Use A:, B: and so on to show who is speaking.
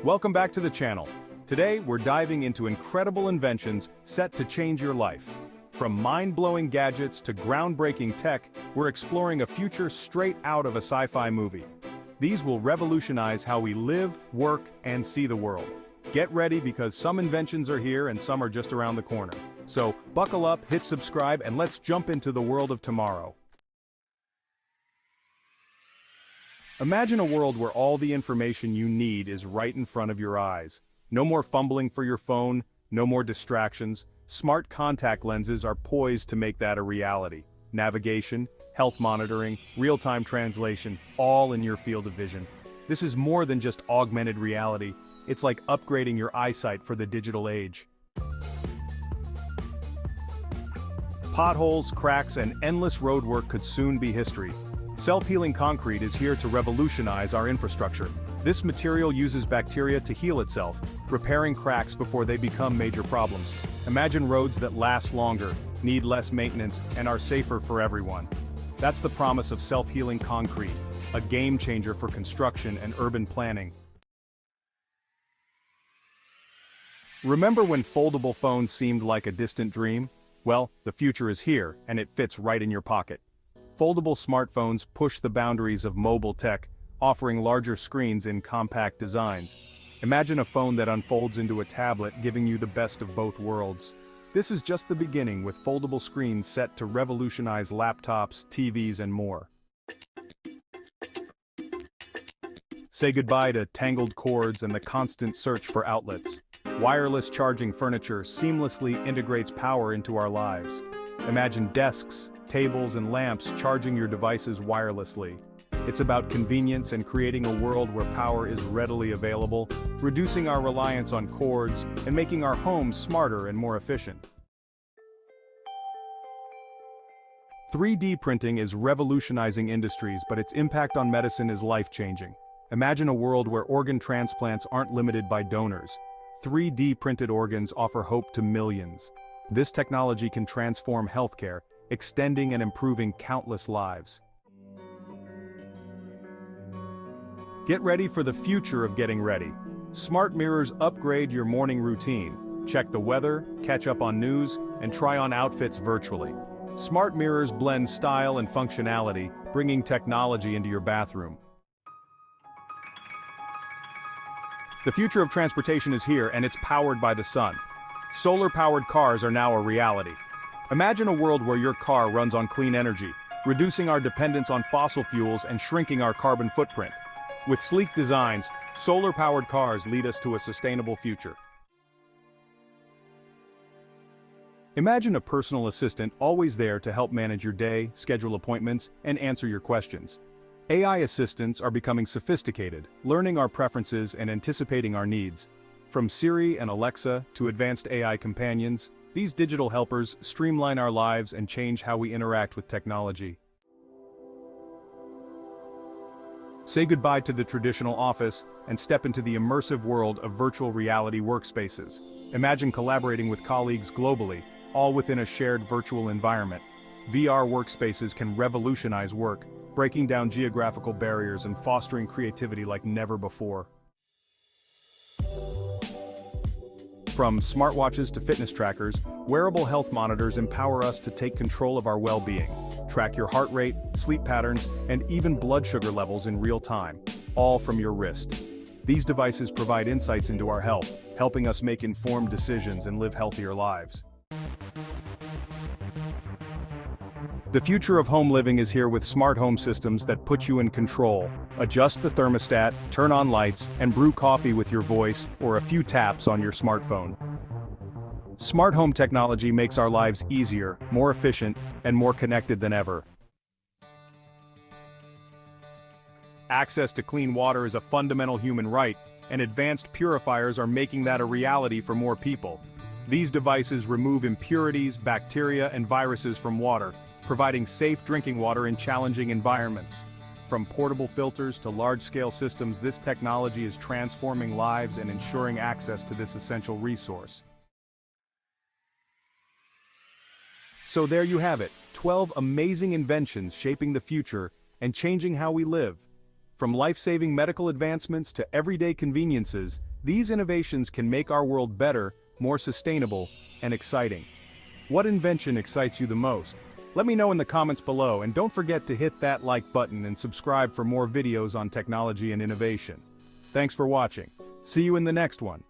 A: Welcome back to the channel. Today, we're diving into incredible inventions set to change your life. From mind-blowing gadgets to groundbreaking tech, we're exploring a future straight out of a sci-fi movie. These will revolutionize how we live, work, and see the world. Get ready because some inventions are here and some are just around the corner. So, buckle up, hit subscribe, and let's jump into the world of tomorrow. Imagine a world where all the information you need is right in front of your eyes. No more fumbling for your phone, no more distractions. Smart contact lenses are poised to make that a reality. Navigation, health monitoring, real-time translation, all in your field of vision. This is more than just augmented reality. It's like upgrading your eyesight for the digital age. Potholes, cracks, and endless roadwork could soon be history. Self-healing concrete is here to revolutionize our infrastructure. This material uses bacteria to heal itself, repairing cracks before they become major problems. Imagine roads that last longer, need less maintenance, and are safer for everyone. That's the promise of self-healing concrete, a game changer for construction and urban planning. Remember when foldable phones seemed like a distant dream? Well, the future is here, and it fits right in your pocket. Foldable smartphones push the boundaries of mobile tech, offering larger screens in compact designs. Imagine a phone that unfolds into a tablet, giving you the best of both worlds. This is just the beginning, with foldable screens set to revolutionize laptops, TVs, and more. Say goodbye to tangled cords and the constant search for outlets. Wireless charging furniture seamlessly integrates power into our lives. Imagine desks, tables, and lamps charging your devices wirelessly. It's about convenience and creating a world where power is readily available, reducing our reliance on cords, and making our homes smarter and more efficient. 3D printing is revolutionizing industries, but its impact on medicine is life-changing. Imagine a world where organ transplants aren't limited by donors. 3D printed organs offer hope to millions. This technology can transform healthcare, extending and improving countless lives. Get ready for the future of getting ready. Smart mirrors upgrade your morning routine. Check the weather, catch up on news, and try on outfits virtually. Smart mirrors blend style and functionality, bringing technology into your bathroom. The future of transportation is here, and it's powered by the sun. Solar-powered cars are now a reality. Imagine a world where your car runs on clean energy, reducing our dependence on fossil fuels and shrinking our carbon footprint. With sleek designs, solar-powered cars lead us to a sustainable future. Imagine a personal assistant always there to help manage your day, schedule appointments, and answer your questions. AI assistants are becoming sophisticated, learning our preferences and anticipating our needs. From Siri and Alexa to advanced AI companions, these digital helpers streamline our lives and change how we interact with technology. Say goodbye to the traditional office and step into the immersive world of virtual reality workspaces. Imagine collaborating with colleagues globally, all within a shared virtual environment. VR workspaces can revolutionize work, breaking down geographical barriers and fostering creativity like never before. From smartwatches to fitness trackers, wearable health monitors empower us to take control of our well-being, track your heart rate, sleep patterns, and even blood sugar levels in real time, all from your wrist. These devices provide insights into our health, helping us make informed decisions and live healthier lives. The future of home living is here with smart home systems that put you in control. Adjust the thermostat, turn on lights, and brew coffee with your voice or a few taps on your smartphone. Smart home technology makes our lives easier, more efficient, and more connected than ever. Access to clean water is a fundamental human right, and advanced purifiers are making that a reality for more people. These devices remove impurities, bacteria, and viruses from water, providing safe drinking water in challenging environments. From portable filters to large-scale systems, this technology is transforming lives and ensuring access to this essential resource. So there you have it, 12 amazing inventions shaping the future and changing how we live. From life-saving medical advancements to everyday conveniences, These innovations can make our world better, more sustainable, and exciting. What invention excites you the most? Let me know in the comments below, and don't forget to hit that like button and subscribe for more videos on technology and innovation. Thanks for watching. See you in the next one.